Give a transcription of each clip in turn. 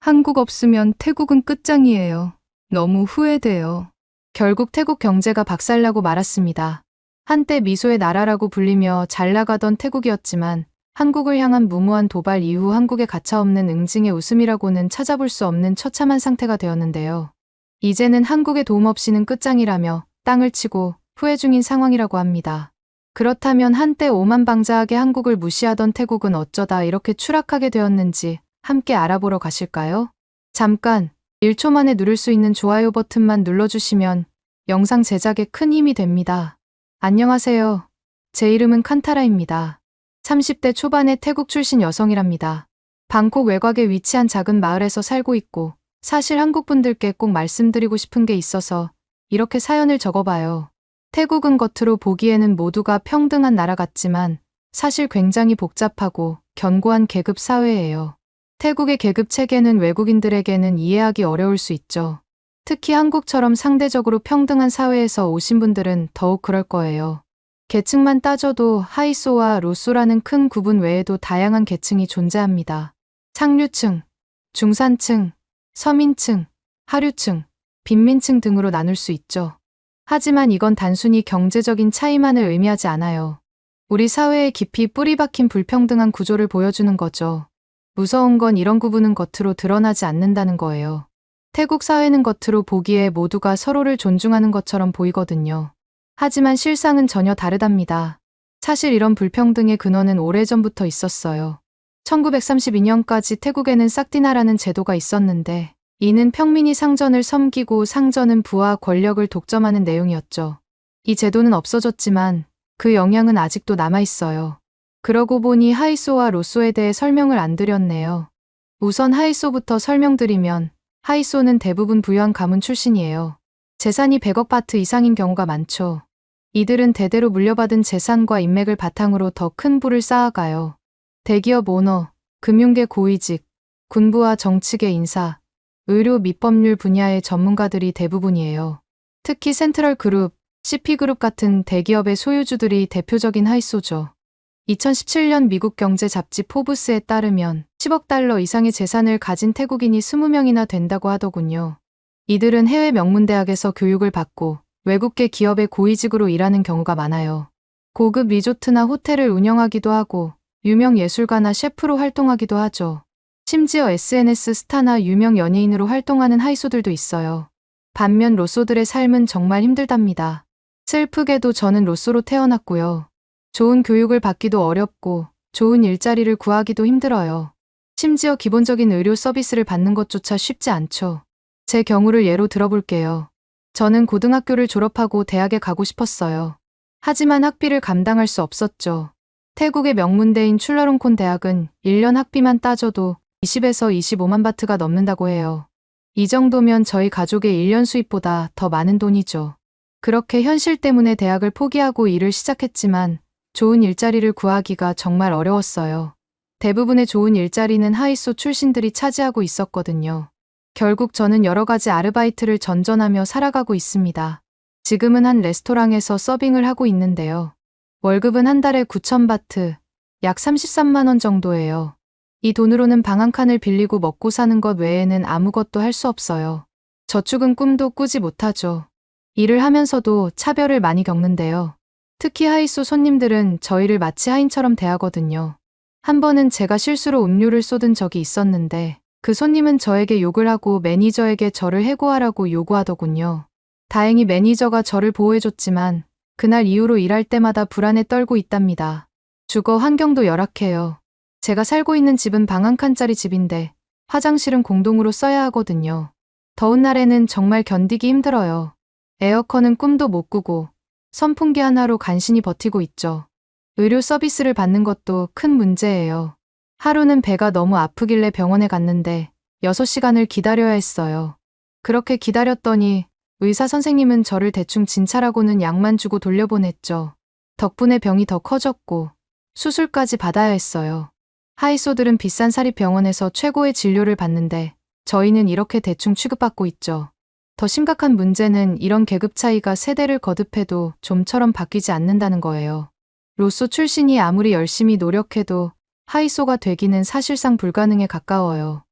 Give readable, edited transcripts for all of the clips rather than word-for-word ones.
한국 없으면 태국은 끝장이에요. 너무 후회돼요. 결국 태국 경제가 박살나고 말았습니다. 한때 미소의 나라라고 불리며 잘 나가던 태국이었지만 한국을 향한 무모한 도발 이후 한국의 가차없는 응징의 웃음이라고는 찾아볼 수 없는 처참한 상태가 되었는데요. 이제는 한국의 도움 없이는 끝장이라며 땅을 치고 후회 중인 상황이라고 합니다. 그렇다면 한때 오만방자하게 한국을 무시하던 태국은 어쩌다 이렇게 추락하게 되었는지 함께 알아보러 가실까요? 잠깐 1초 만에 누를 수 있는 좋아요 버튼만 눌러주시면 영상 제작에 큰 힘이 됩니다. 안녕하세요. 제 이름은 칸타라입니다. 30대 초반의 태국 출신 여성이랍니다. 방콕 외곽에 위치한 작은 마을에서 살고 있고 사실 한국 분들께 꼭 말씀드리고 싶은 게 있어서 이렇게 사연을 적어봐요. 태국은 겉으로 보기에는 모두가 평등한 나라 같지만 사실 굉장히 복잡하고 견고한 계급 사회예요. 태국의 계급 체계는 외국인들에게는 이해하기 어려울 수 있죠. 특히 한국처럼 상대적으로 평등한 사회에서 오신 분들은 더욱 그럴 거예요. 계층만 따져도 하이소와 로소라는 큰 구분 외에도 다양한 계층이 존재합니다. 상류층, 중산층, 서민층, 하류층, 빈민층 등으로 나눌 수 있죠. 하지만 이건 단순히 경제적인 차이만을 의미하지 않아요. 우리 사회에 깊이 뿌리 박힌 불평등한 구조를 보여주는 거죠. 무서운 건 이런 구분은 겉으로 드러나지 않는다는 거예요. 태국 사회는 겉으로 보기에 모두가 서로를 존중하는 것처럼 보이거든요. 하지만 실상은 전혀 다르답니다. 사실 이런 불평등의 근원은 오래전부터 있었어요. 1932년까지 태국에는 싹디나라는 제도가 있었는데 이는 평민이 상전을 섬기고 상전은 부와 권력을 독점하는 내용이었죠. 이 제도는 없어졌지만 그 영향은 아직도 남아있어요. 그러고 보니 하이소와 로소에 대해 설명을 안 드렸네요. 우선 하이소부터 설명드리면 하이소는 대부분 부유한 가문 출신이에요. 재산이 100억 바트 이상인 경우가 많죠. 이들은 대대로 물려받은 재산과 인맥을 바탕으로 더 큰 부를 쌓아가요. 대기업 오너, 금융계 고위직, 군부와 정치계 인사, 의료 및 법률 분야의 전문가들이 대부분이에요. 특히 센트럴그룹, CP그룹 같은 대기업의 소유주들이 대표적인 하이소죠. 2017년 미국 경제 잡지 포브스에 따르면 10억 달러 이상의 재산을 가진 태국인이 20명이나 된다고 하더군요. 이들은 해외 명문대학에서 교육을 받고 외국계 기업의 고위직으로 일하는 경우가 많아요. 고급 리조트나 호텔을 운영하기도 하고 유명 예술가나 셰프로 활동하기도 하죠. 심지어 SNS 스타나 유명 연예인으로 활동하는 하이소들도 있어요. 반면 로소들의 삶은 정말 힘들답니다. 슬프게도 저는 로소로 태어났고요. 좋은 교육을 받기도 어렵고 좋은 일자리를 구하기도 힘들어요. 심지어 기본적인 의료 서비스를 받는 것조차 쉽지 않죠. 제 경우를 예로 들어볼게요. 저는 고등학교를 졸업하고 대학에 가고 싶었어요. 하지만 학비를 감당할 수 없었죠. 태국의 명문대인 출라롱콘 대학은 1년 학비만 따져도 20에서 25만 바트가 넘는다고 해요. 이 정도면 저희 가족의 1년 수입보다 더 많은 돈이죠. 그렇게 현실 때문에 대학을 포기하고 일을 시작했지만 좋은 일자리를 구하기가 정말 어려웠어요. 대부분의 좋은 일자리는 하이소 출신들이 차지하고 있었거든요. 결국 저는 여러 가지 아르바이트를 전전하며 살아가고 있습니다. 지금은 한 레스토랑에서 서빙을 하고 있는데요. 월급은 한 달에 9천 바트, 약 33만 원 정도예요. 이 돈으로는 방 한 칸을 빌리고 먹고 사는 것 외에는 아무것도 할 수 없어요. 저축은 꿈도 꾸지 못하죠. 일을 하면서도 차별을 많이 겪는데요. 특히 하이소 손님들은 저희를 마치 하인처럼 대하거든요. 한 번은 제가 실수로 음료를 쏟은 적이 있었는데 그 손님은 저에게 욕을 하고 매니저에게 저를 해고하라고 요구하더군요. 다행히 매니저가 저를 보호해줬지만 그날 이후로 일할 때마다 불안에 떨고 있답니다. 주거 환경도 열악해요. 제가 살고 있는 집은 방 한 칸짜리 집인데 화장실은 공동으로 써야 하거든요. 더운 날에는 정말 견디기 힘들어요. 에어컨은 꿈도 못 꾸고 선풍기 하나로 간신히 버티고 있죠. 의료 서비스를 받는 것도 큰 문제예요. 하루는 배가 너무 아프길래 병원에 갔는데 6시간을 기다려야 했어요. 그렇게 기다렸더니 의사 선생님은 저를 대충 진찰하고는 약만 주고 돌려보냈죠. 덕분에 병이 더 커졌고 수술까지 받아야 했어요. 하이소들은 비싼 사립병원에서 최고의 진료를 받는데 저희는 이렇게 대충 취급받고 있죠. 더 심각한 문제는 이런 계급 차이가 세대를 거듭해도 좀처럼 바뀌지 않는다는 거예요. 로소 출신이 아무리 열심히 노력해도 하이소가 되기는 사실상 불가능에 가까워요.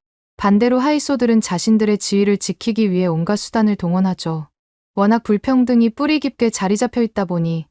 반대로 하이소들은 자신들의 지위를 지키기 위해 온갖 수단을 동원하죠. 워낙 불평등이 뿌리 깊게 자리 잡혀 있다 보니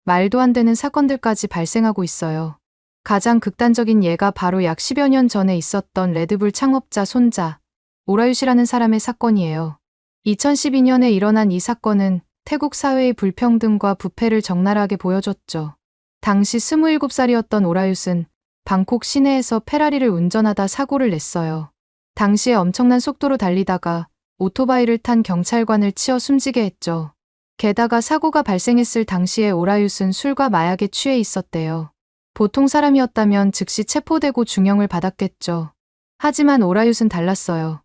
말도 안 되는 사건들까지 발생하고 있어요. 가장 극단적인 예가 바로 약 10여 년 전에 있었던 레드불 창업자 손자 오라윳이라는 사람의 사건이에요. 2012년에 일어난 이 사건은 태국 사회의 불평등과 부패를 적나라하게 보여줬죠. 당시 27살이었던 오라윳은 방콕 시내에서 페라리를 운전하다 사고를 냈어요. 당시에 엄청난 속도로 달리다가 오토바이를 탄 경찰관을 치어 숨지게 했죠. 게다가 사고가 발생했을 당시에 오라윳은 술과 마약에 취해 있었대요. 보통 사람이었다면 즉시 체포되고 중형을 받았겠죠. 하지만 오라윳은 달랐어요.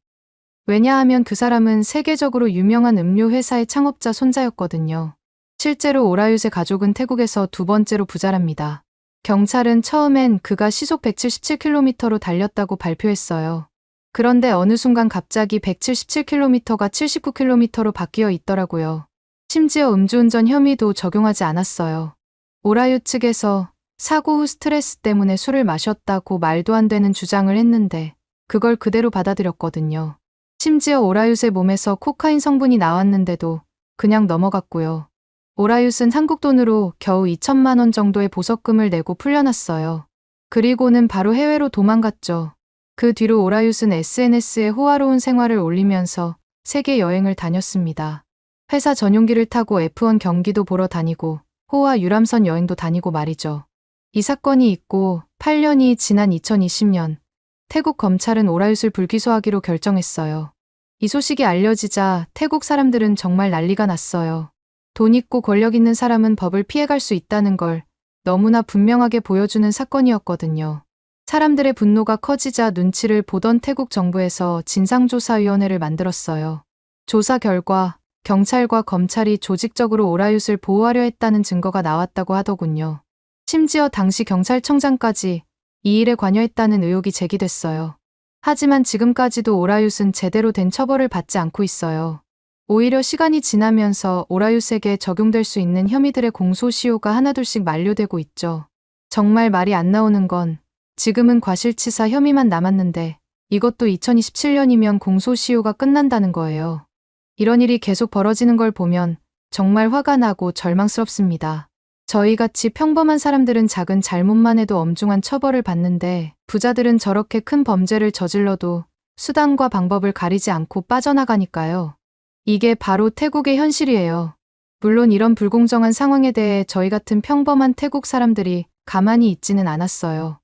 왜냐하면 그 사람은 세계적으로 유명한 음료 회사의 창업자 손자였거든요. 실제로 오라윳의 가족은 태국에서 두 번째로 부자랍니다. 경찰은 처음엔 그가 시속 177km로 달렸다고 발표했어요. 그런데 어느 순간 갑자기 177km가 79km로 바뀌어 있더라고요. 심지어 음주운전 혐의도 적용하지 않았어요. 오라윳 측에서 사고 후 스트레스 때문에 술을 마셨다고 말도 안 되는 주장을 했는데 그걸 그대로 받아들였거든요. 심지어 오라윳의 몸에서 코카인 성분이 나왔는데도 그냥 넘어갔고요. 오라윳은 한국 돈으로 겨우 2천만 원 정도의 보석금을 내고 풀려났어요. 그리고는 바로 해외로 도망갔죠. 그 뒤로 오라윳은 SNS에 호화로운 생활을 올리면서 세계 여행을 다녔습니다. 회사 전용기를 타고 F1 경기도 보러 다니고 호화 유람선 여행도 다니고 말이죠. 이 사건이 있고 8년이 지난 2020년 태국 검찰은 오라윳을 불기소하기로 결정했어요. 이 소식이 알려지자 태국 사람들은 정말 난리가 났어요. 돈 있고 권력 있는 사람은 법을 피해갈 수 있다는 걸 너무나 분명하게 보여주는 사건이었거든요. 사람들의 분노가 커지자 눈치를 보던 태국 정부에서 진상조사위원회를 만들었어요. 조사 결과 경찰과 검찰이 조직적으로 오라윳을 보호하려 했다는 증거가 나왔다고 하더군요. 심지어 당시 경찰청장까지 이 일에 관여했다는 의혹이 제기됐어요. 하지만 지금까지도 오라윳은 제대로 된 처벌을 받지 않고 있어요. 오히려 시간이 지나면서 오라윳에게 적용될 수 있는 혐의들의 공소시효가 하나둘씩 만료되고 있죠. 정말 말이 안 나오는 건 지금은 과실치사 혐의만 남았는데 이것도 2027년이면 공소시효가 끝난다는 거예요. 이런 일이 계속 벌어지는 걸 보면 정말 화가 나고 절망스럽습니다. 저희같이 평범한 사람들은 작은 잘못만 해도 엄중한 처벌을 받는데 부자들은 저렇게 큰 범죄를 저질러도 수단과 방법을 가리지 않고 빠져나가니까요. 이게 바로 태국의 현실이에요. 물론 이런 불공정한 상황에 대해 저희 같은 평범한 태국 사람들이 가만히 있지는 않았어요.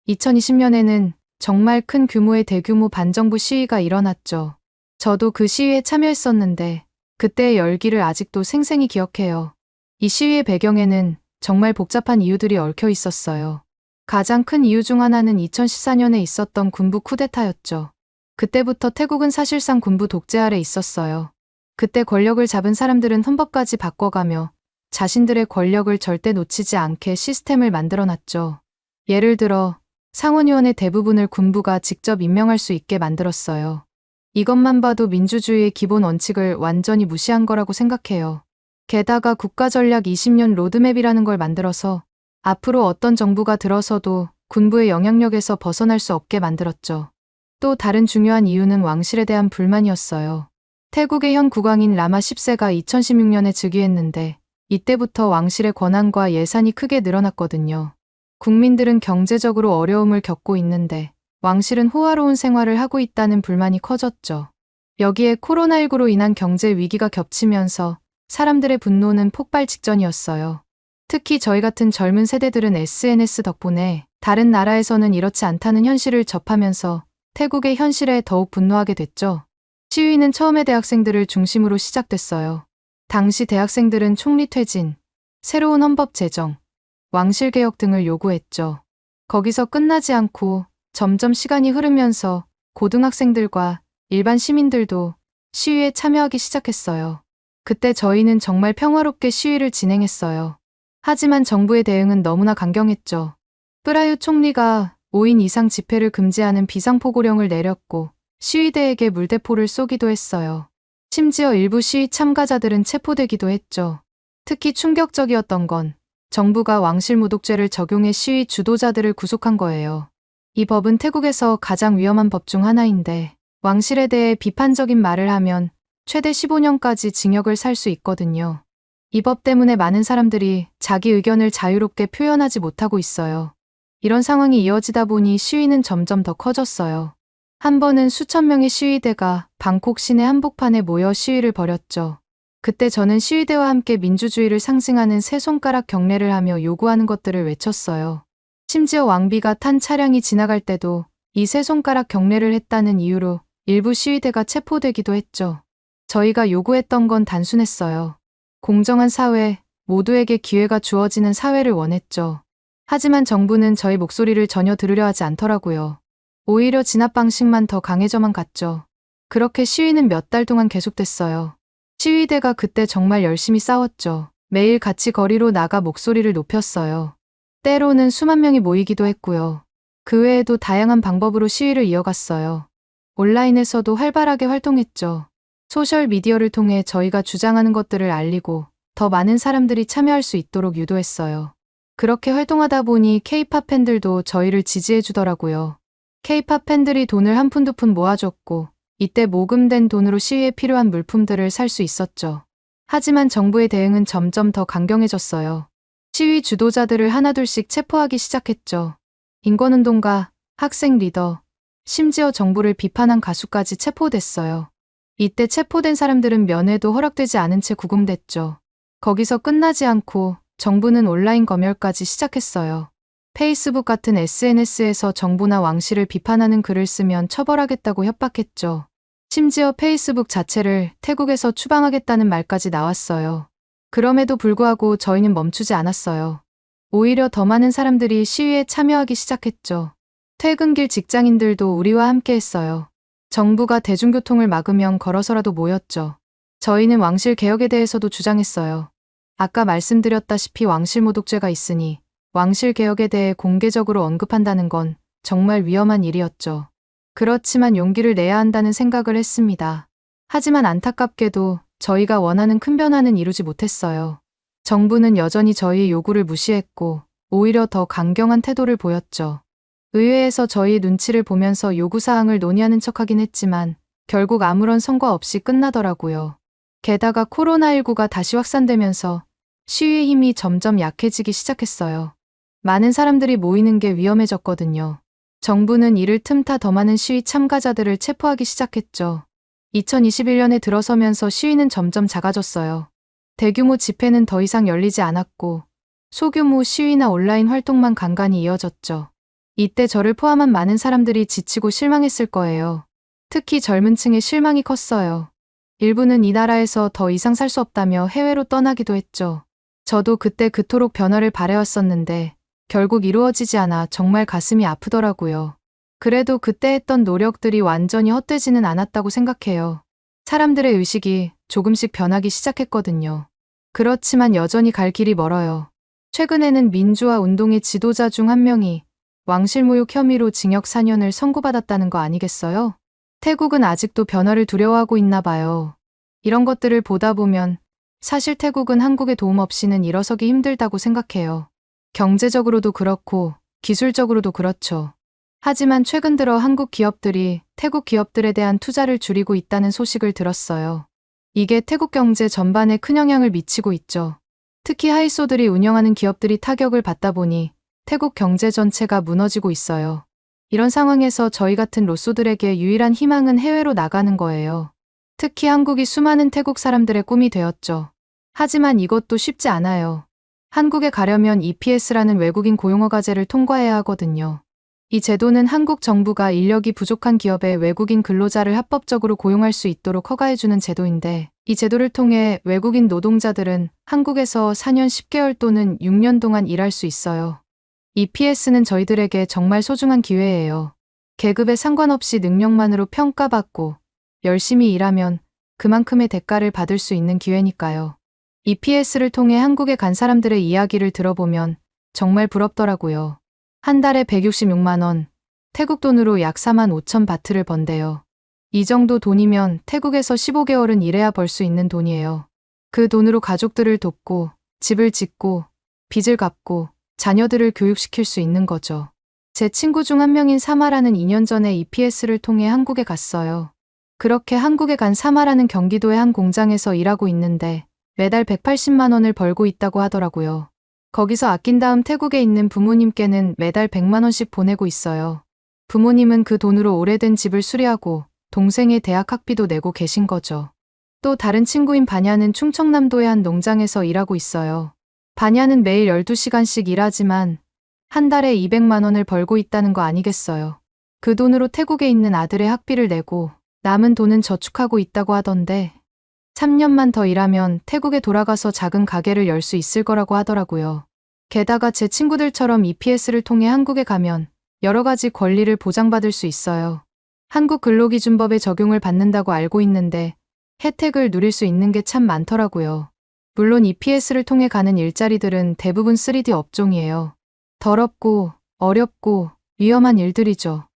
2020년에는 정말 큰 규모의 대규모 반정부 시위가 일어났죠. 저도 그 시위에 참여했었는데 그때의 열기를 아직도 생생히 기억해요. 이 시위의 배경에는 정말 복잡한 이유들이 얽혀 있었어요. 가장 큰 이유 중 하나는 2014년에 있었던 군부 쿠데타였죠. 그때부터 태국은 사실상 군부 독재 아래 있었어요. 그때 권력을 잡은 사람들은 헌법까지 바꿔가며 자신들의 권력을 절대 놓치지 않게 시스템을 만들어놨죠. 예를 들어 상원의원의 대부분을 군부가 직접 임명할 수 있게 만들었어요. 이것만 봐도 민주주의의 기본 원칙을 완전히 무시한 거라고 생각해요. 게다가 국가전략 20년 로드맵이라는 걸 만들어서 앞으로 어떤 정부가 들어서도 군부의 영향력에서 벗어날 수 없게 만들었죠. 또 다른 중요한 이유는 왕실에 대한 불만이었어요. 태국의 현 국왕인 라마 10세가 2016년에 즉위했는데 이때부터 왕실의 권한과 예산이 크게 늘어났거든요. 국민들은 경제적으로 어려움을 겪고 있는데 왕실은 호화로운 생활을 하고 있다는 불만이 커졌죠. 여기에 코로나19로 인한 경제 위기가 겹치면서 사람들의 분노는 폭발 직전이었어요. 특히 저희 같은 젊은 세대들은 SNS 덕분에 다른 나라에서는 이렇지 않다는 현실을 접하면서 태국의 현실에 더욱 분노하게 됐죠. 시위는 처음에 대학생들을 중심으로 시작됐어요. 당시 대학생들은 총리 퇴진, 새로운 헌법 제정, 왕실 개혁 등을 요구했죠. 거기서 끝나지 않고 점점 시간이 흐르면서 고등학생들과 일반 시민들도 시위에 참여하기 시작했어요. 그때 저희는 정말 평화롭게 시위를 진행했어요. 하지만 정부의 대응은 너무나 강경했죠. 프라윕 총리가 5인 이상 집회를 금지하는 비상포고령을 내렸고 시위대에게 물대포를 쏘기도 했어요. 심지어 일부 시위 참가자들은 체포되기도 했죠. 특히 충격적이었던 건 정부가 왕실모독죄를 적용해 시위 주도자들을 구속한 거예요. 이 법은 태국에서 가장 위험한 법 중 하나인데 왕실에 대해 비판적인 말을 하면 최대 15년까지 징역을 살 수 있거든요. 이 법 때문에 많은 사람들이 자기 의견을 자유롭게 표현하지 못하고 있어요. 이런 상황이 이어지다 보니 시위는 점점 더 커졌어요. 한 번은 수천 명의 시위대가 방콕 시내 한복판에 모여 시위를 벌였죠. 그때 저는 시위대와 함께 민주주의를 상징하는 세 손가락 경례를 하며 요구하는 것들을 외쳤어요. 심지어 왕비가 탄 차량이 지나갈 때도 이 세 손가락 경례를 했다는 이유로 일부 시위대가 체포되기도 했죠. 저희가 요구했던 건 단순했어요. 공정한 사회, 모두에게 기회가 주어지는 사회를 원했죠. 하지만 정부는 저희 목소리를 전혀 들으려 하지 않더라고요. 오히려 진압 방식만 더 강해져만 갔죠. 그렇게 시위는 몇 달 동안 계속됐어요. 시위대가 그때 정말 열심히 싸웠죠. 매일 같이 거리로 나가 목소리를 높였어요. 때로는 수만 명이 모이기도 했고요. 그 외에도 다양한 방법으로 시위를 이어갔어요. 온라인에서도 활발하게 활동했죠. 소셜미디어를 통해 저희가 주장하는 것들을 알리고 더 많은 사람들이 참여할 수 있도록 유도했어요. 그렇게 활동하다 보니 K-팝 팬들도 저희를 지지해 주더라고요. K-팝 팬들이 돈을 한 푼 두 푼 모아줬고 이때 모금된 돈으로 시위에 필요한 물품들을 살 수 있었죠. 하지만 정부의 대응은 점점 더 강경해졌어요. 시위 주도자들을 하나둘씩 체포하기 시작했죠. 인권운동가, 학생 리더, 심지어 정부를 비판한 가수까지 체포됐어요. 이때 체포된 사람들은 면회도 허락되지 않은 채 구금됐죠. 거기서 끝나지 않고 정부는 온라인 검열까지 시작했어요. 페이스북 같은 SNS에서 정부나 왕실을 비판하는 글을 쓰면 처벌하겠다고 협박했죠. 심지어 페이스북 자체를 태국에서 추방하겠다는 말까지 나왔어요. 그럼에도 불구하고 저희는 멈추지 않았어요. 오히려 더 많은 사람들이 시위에 참여하기 시작했죠. 퇴근길 직장인들도 우리와 함께 했어요. 정부가 대중교통을 막으면 걸어서라도 모였죠. 저희는 왕실 개혁에 대해서도 주장했어요. 아까 말씀드렸다시피 왕실 모독죄가 있으니 왕실 개혁에 대해 공개적으로 언급한다는 건 정말 위험한 일이었죠. 그렇지만 용기를 내야 한다는 생각을 했습니다. 하지만 안타깝게도 저희가 원하는 큰 변화는 이루지 못했어요. 정부는 여전히 저희의 요구를 무시했고 오히려 더 강경한 태도를 보였죠. 의회에서 저희 눈치를 보면서 요구사항을 논의하는 척하긴 했지만 결국 아무런 성과 없이 끝나더라고요. 게다가 코로나19가 다시 확산되면서 시위의 힘이 점점 약해지기 시작했어요. 많은 사람들이 모이는 게 위험해졌거든요. 정부는 이를 틈타 더 많은 시위 참가자들을 체포하기 시작했죠. 2021년에 들어서면서 시위는 점점 작아졌어요. 대규모 집회는 더 이상 열리지 않았고 소규모 시위나 온라인 활동만 간간히 이어졌죠. 이때 저를 포함한 많은 사람들이 지치고 실망했을 거예요. 특히 젊은 층의 실망이 컸어요. 일부는 이 나라에서 더 이상 살 수 없다며 해외로 떠나기도 했죠. 저도 그때 그토록 변화를 바래왔었는데 결국 이루어지지 않아 정말 가슴이 아프더라고요. 그래도 그때 했던 노력들이 완전히 헛되지는 않았다고 생각해요. 사람들의 의식이 조금씩 변하기 시작했거든요. 그렇지만 여전히 갈 길이 멀어요. 최근에는 민주화 운동의 지도자 중 한 명이 왕실모욕 혐의로 징역 4년을 선고받았다는 거 아니겠어요? 태국은 아직도 변화를 두려워하고 있나 봐요. 이런 것들을 보다 보면 사실 태국은 한국의 도움 없이는 일어서기 힘들다고 생각해요. 경제적으로도 그렇고 기술적으로도 그렇죠. 하지만 최근 들어 한국 기업들이 태국 기업들에 대한 투자를 줄이고 있다는 소식을 들었어요. 이게 태국 경제 전반에 큰 영향을 미치고 있죠. 특히 하이소들이 운영하는 기업들이 타격을 받다 보니 태국 경제 전체가 무너지고 있어요. 이런 상황에서 저희 같은 로쏘들에게 유일한 희망은 해외로 나가는 거예요. 특히 한국이 수많은 태국 사람들의 꿈이 되었죠. 하지만 이것도 쉽지 않아요. 한국에 가려면 EPS라는 외국인 고용허가제를 통과해야 하거든요. 이 제도는 한국 정부가 인력이 부족한 기업에 외국인 근로자를 합법적으로 고용할 수 있도록 허가해주는 제도인데 이 제도를 통해 외국인 노동자들은 한국에서 4년 10개월 또는 6년 동안 일할 수 있어요. EPS는 저희들에게 정말 소중한 기회예요. 계급에 상관없이 능력만으로 평가받고 열심히 일하면 그만큼의 대가를 받을 수 있는 기회니까요. EPS를 통해 한국에 간 사람들의 이야기를 들어보면 정말 부럽더라고요. 한 달에 166만 원, 태국 돈으로 약 4만 5천 바트를 번대요. 이 정도 돈이면 태국에서 15개월은 일해야 벌 수 있는 돈이에요. 그 돈으로 가족들을 돕고 집을 짓고 빚을 갚고 자녀들을 교육시킬 수 있는 거죠. 제 친구 중 한 명인 사마라는 2년 전에 EPS를 통해 한국에 갔어요. 그렇게 한국에 간 사마라는 경기도의 한 공장에서 일하고 있는데 매달 180만 원을 벌고 있다고 하더라고요. 거기서 아낀 다음 태국에 있는 부모님께는 매달 100만 원씩 보내고 있어요. 부모님은 그 돈으로 오래된 집을 수리하고 동생의 대학 학비도 내고 계신 거죠. 또 다른 친구인 바냐는 충청남도의 한 농장에서 일하고 있어요. 바냐는 매일 12시간씩 일하지만 한 달에 200만 원을 벌고 있다는 거 아니겠어요. 그 돈으로 태국에 있는 아들의 학비를 내고 남은 돈은 저축하고 있다고 하던데 3년만 더 일하면 태국에 돌아가서 작은 가게를 열 수 있을 거라고 하더라고요. 게다가 제 친구들처럼 EPS를 통해 한국에 가면 여러 가지 권리를 보장받을 수 있어요. 한국 근로기준법의 적용을 받는다고 알고 있는데 혜택을 누릴 수 있는 게 참 많더라고요. 물론 EPS를 통해 가는 일자리들은 대부분 3D 업종이에요. 더럽고 어렵고 위험한 일들이죠.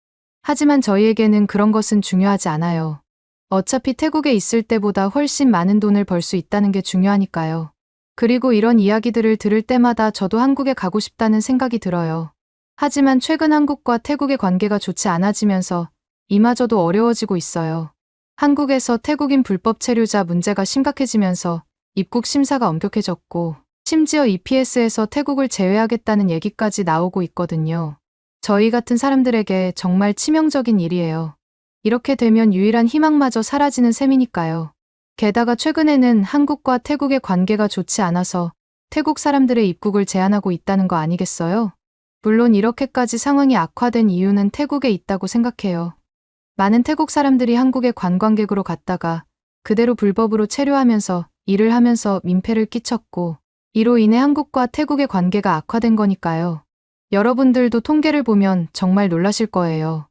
하지만 저희에게는 그런 것은 중요하지 않아요. 어차피 태국에 있을 때보다 훨씬 많은 돈을 벌 수 있다는 게 중요하니까요. 그리고 이런 이야기들을 들을 때마다 저도 한국에 가고 싶다는 생각이 들어요. 하지만 최근 한국과 태국의 관계가 좋지 않아지면서 이마저도 어려워지고 있어요. 한국에서 태국인 불법 체류자 문제가 심각해지면서 입국 심사가 엄격해졌고 심지어 EPS에서 태국을 제외하겠다는 얘기까지 나오고 있거든요. 저희 같은 사람들에게 정말 치명적인 일이에요. 이렇게 되면 유일한 희망마저 사라지는 셈이니까요. 게다가 최근에는 한국과 태국의 관계가 좋지 않아서 태국 사람들의 입국을 제한하고 있다는 거 아니겠어요? 물론 이렇게까지 상황이 악화된 이유는 태국에 있다고 생각해요. 많은 태국 사람들이 한국에 관광객으로 갔다가 그대로 불법으로 체류하면서 일을 하면서 민폐를 끼쳤고 이로 인해 한국과 태국의 관계가 악화된 거니까요. 여러분들도 통계를 보면 정말 놀라실 거예요.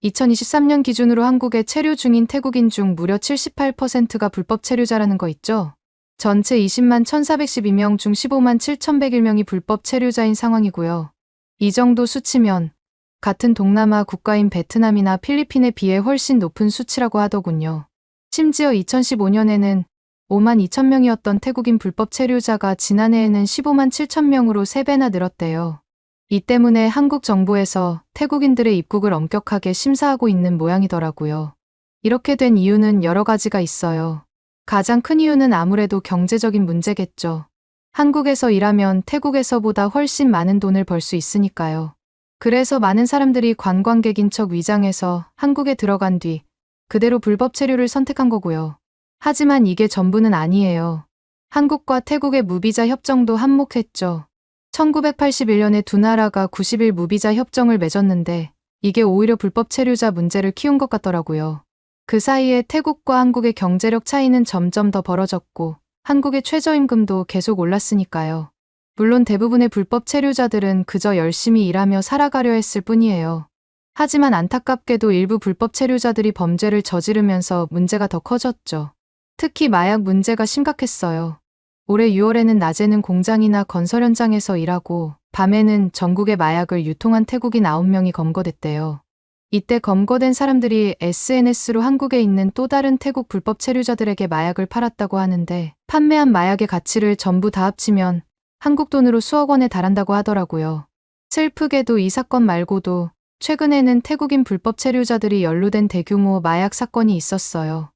2023년 기준으로 한국에 체류 중인 태국인 중 무려 78%가 불법 체류자라는 거 있죠? 전체 20만 1,412명 중 15만 7,101명이 불법 체류자인 상황이고요. 이 정도 수치면 같은 동남아 국가인 베트남이나 필리핀에 비해 훨씬 높은 수치라고 하더군요. 심지어 2015년에는 5만 2천 명이었던 태국인 불법 체류자가 지난해에는 15만 7천 명으로 3배나 늘었대요. 이 때문에 한국 정부에서 태국인들의 입국을 엄격하게 심사하고 있는 모양이더라고요. 이렇게 된 이유는 여러 가지가 있어요. 가장 큰 이유는 아무래도 경제적인 문제겠죠. 한국에서 일하면 태국에서보다 훨씬 많은 돈을 벌 수 있으니까요. 그래서 많은 사람들이 관광객인 척 위장해서 한국에 들어간 뒤 그대로 불법 체류를 선택한 거고요. 하지만 이게 전부는 아니에요. 한국과 태국의 무비자 협정도 한몫했죠. 1981년에 두 나라가 90일 무비자 협정을 맺었는데 이게 오히려 불법 체류자 문제를 키운 것 같더라고요. 그 사이에 태국과 한국의 경제력 차이는 점점 더 벌어졌고 한국의 최저임금도 계속 올랐으니까요. 물론 대부분의 불법 체류자들은 그저 열심히 일하며 살아가려 했을 뿐이에요. 하지만 안타깝게도 일부 불법 체류자들이 범죄를 저지르면서 문제가 더 커졌죠. 특히 마약 문제가 심각했어요. 올해 6월에는 낮에는 공장이나 건설 현장에서 일하고 밤에는 전국에 마약을 유통한 태국인 9명이 검거됐대요. 이때 검거된 사람들이 SNS로 한국에 있는 또 다른 태국 불법 체류자들에게 마약을 팔았다고 하는데 판매한 마약의 가치를 전부 다 합치면 한국 돈으로 수억 원에 달한다고 하더라고요. 슬프게도 이 사건 말고도 최근에는 태국인 불법 체류자들이 연루된 대규모 마약 사건이 있었어요.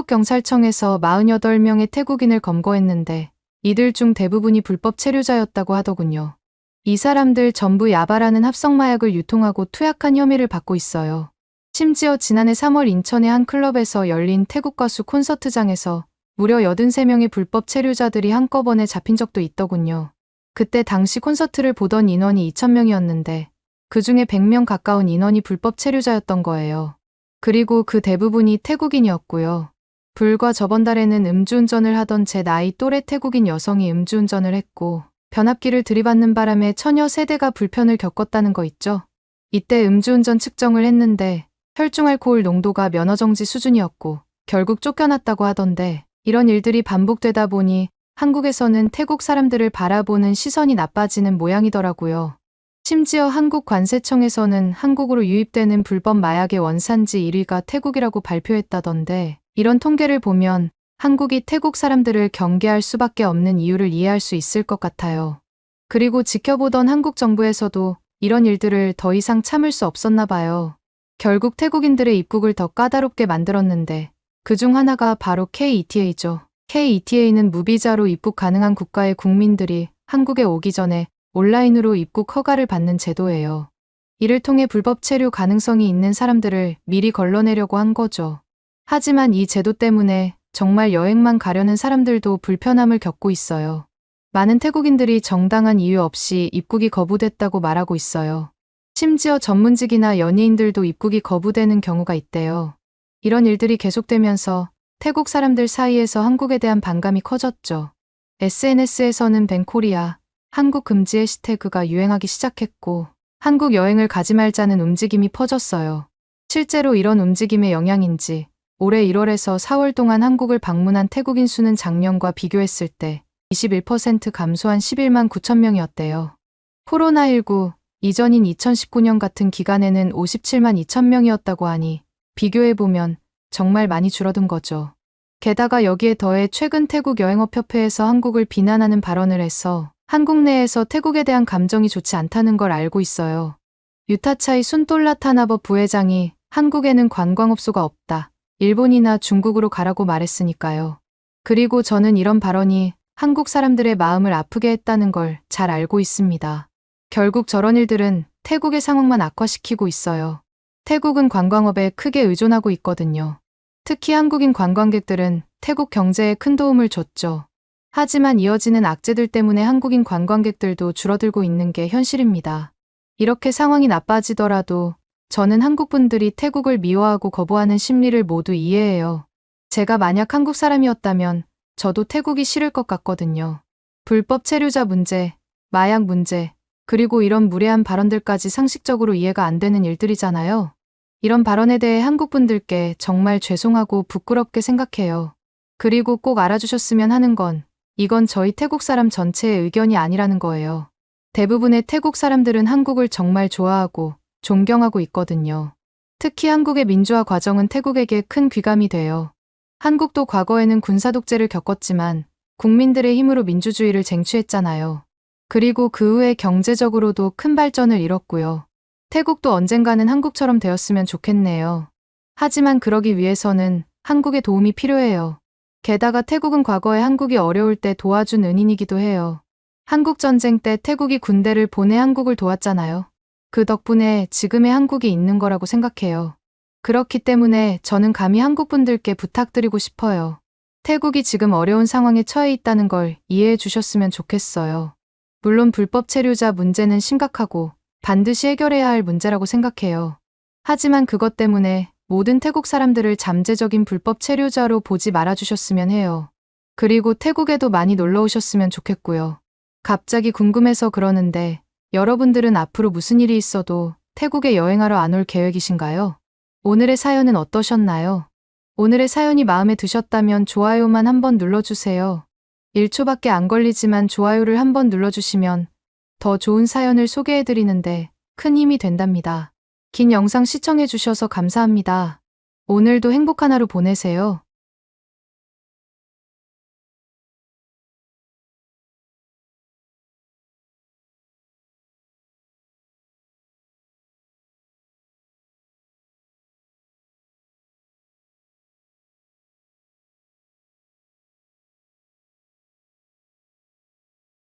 충북경찰청에서 48명의 태국인을 검거했는데 이들 중 대부분이 불법 체류자였다고 하더군요. 이 사람들 전부 야바라는 합성마약을 유통하고 투약한 혐의를 받고 있어요. 심지어 지난해 3월 인천의 한 클럽에서 열린 태국 가수 콘서트장에서 무려 83명의 불법 체류자들이 한꺼번에 잡힌 적도 있더군요. 그때 당시 콘서트를 보던 인원이 2,000명이었는데 그중에 100명 가까운 인원이 불법 체류자였던 거예요. 그리고 그 대부분이 태국인이었고요. 불과 저번 달에는 음주운전을 하던 제 나이 또래 태국인 여성이 음주운전을 했고 변압기를 들이받는 바람에 처녀 세대가 불편을 겪었다는 거 있죠. 이때 음주운전 측정을 했는데 혈중 알코올 농도가 면허정지 수준이었고 결국 쫓겨났다고 하던데 이런 일들이 반복되다 보니 한국에서는 태국 사람들을 바라보는 시선이 나빠지는 모양이더라고요. 심지어 한국관세청에서는 한국으로 유입되는 불법 마약의 원산지 1위가 태국이라고 발표했다던데 이런 통계를 보면 한국이 태국 사람들을 경계할 수밖에 없는 이유를 이해할 수 있을 것 같아요. 그리고 지켜보던 한국 정부에서도 이런 일들을 더 이상 참을 수 없었나 봐요. 결국 태국인들의 입국을 더 까다롭게 만들었는데 그중 하나가 바로 KETA죠. KETA는 무비자로 입국 가능한 국가의 국민들이 한국에 오기 전에 온라인으로 입국 허가를 받는 제도예요. 이를 통해 불법 체류 가능성이 있는 사람들을 미리 걸러내려고 한 거죠. 하지만 이 제도 때문에 정말 여행만 가려는 사람들도 불편함을 겪고 있어요. 많은 태국인들이 정당한 이유 없이 입국이 거부됐다고 말하고 있어요. 심지어 전문직이나 연예인들도 입국이 거부되는 경우가 있대요. 이런 일들이 계속되면서 태국 사람들 사이에서 한국에 대한 반감이 커졌죠. SNS에서는 밴코리아, 한국 금지 해시태그가 유행하기 시작했고 한국 여행을 가지 말자는 움직임이 퍼졌어요. 실제로 이런 움직임의 영향인지 올해 1월에서 4월 동안 한국을 방문한 태국인 수는 작년과 비교했을 때 21% 감소한 11만 9천 명이었대요. 코로나19 이전인 2019년 같은 기간에는 57만 2천 명이었다고 하니 비교해보면 정말 많이 줄어든 거죠. 게다가 여기에 더해 최근 태국 여행업협회에서 한국을 비난하는 발언을 해서 한국 내에서 태국에 대한 감정이 좋지 않다는 걸 알고 있어요. 유타차이 순톨라타나버 부회장이 한국에는 관광업소가 없다. 일본이나 중국으로 가라고 말했으니까요. 그리고 저는 이런 발언이 한국 사람들의 마음을 아프게 했다는 걸 잘 알고 있습니다. 결국 저런 일들은 태국의 상황만 악화시키고 있어요. 태국은 관광업에 크게 의존하고 있거든요. 특히 한국인 관광객들은 태국 경제에 큰 도움을 줬죠. 하지만 이어지는 악재들 때문에 한국인 관광객들도 줄어들고 있는 게 현실입니다. 이렇게 상황이 나빠지더라도 저는 한국 분들이 태국을 미워하고 거부하는 심리를 모두 이해해요. 제가 만약 한국 사람이었다면 저도 태국이 싫을 것 같거든요. 불법 체류자 문제, 마약 문제, 그리고 이런 무례한 발언들까지 상식적으로 이해가 안 되는 일들이잖아요. 이런 발언에 대해 한국 분들께 정말 죄송하고 부끄럽게 생각해요. 그리고 꼭 알아주셨으면 하는 건 이건 저희 태국 사람 전체의 의견이 아니라는 거예요. 대부분의 태국 사람들은 한국을 정말 좋아하고 존경하고 있거든요. 특히 한국의 민주화 과정은 태국에게 큰 귀감이 돼요. 한국도 과거에는 군사 독재를 겪었지만 국민들의 힘으로 민주주의를 쟁취했잖아요. 그리고 그 후에 경제적으로도 큰 발전을 이뤘고요. 태국도 언젠가는 한국처럼 되었으면 좋겠네요. 하지만 그러기 위해서는 한국의 도움이 필요해요. 게다가 태국은 과거에 한국이 어려울 때 도와준 은인이기도 해요. 한국전쟁 때 태국이 군대를 보내 한국을 도왔잖아요. 그 덕분에 지금의 한국이 있는 거라고 생각해요. 그렇기 때문에 저는 감히 한국분들께 부탁드리고 싶어요. 태국이 지금 어려운 상황에 처해 있다는 걸 이해해 주셨으면 좋겠어요. 물론 불법 체류자 문제는 심각하고 반드시 해결해야 할 문제라고 생각해요. 하지만 그것 때문에 모든 태국 사람들을 잠재적인 불법 체류자로 보지 말아주셨으면 해요. 그리고 태국에도 많이 놀러 오셨으면 좋겠고요. 갑자기 궁금해서 그러는데 여러분들은 앞으로 무슨 일이 있어도 태국에 여행하러 안 올 계획이신가요? 오늘의 사연은 어떠셨나요? 오늘의 사연이 마음에 드셨다면 좋아요만 한번 눌러주세요. 1초밖에 안 걸리지만 좋아요를 한번 눌러주시면 더 좋은 사연을 소개해드리는데 큰 힘이 된답니다. 긴 영상 시청해주셔서 감사합니다. 오늘도 행복한 하루 보내세요.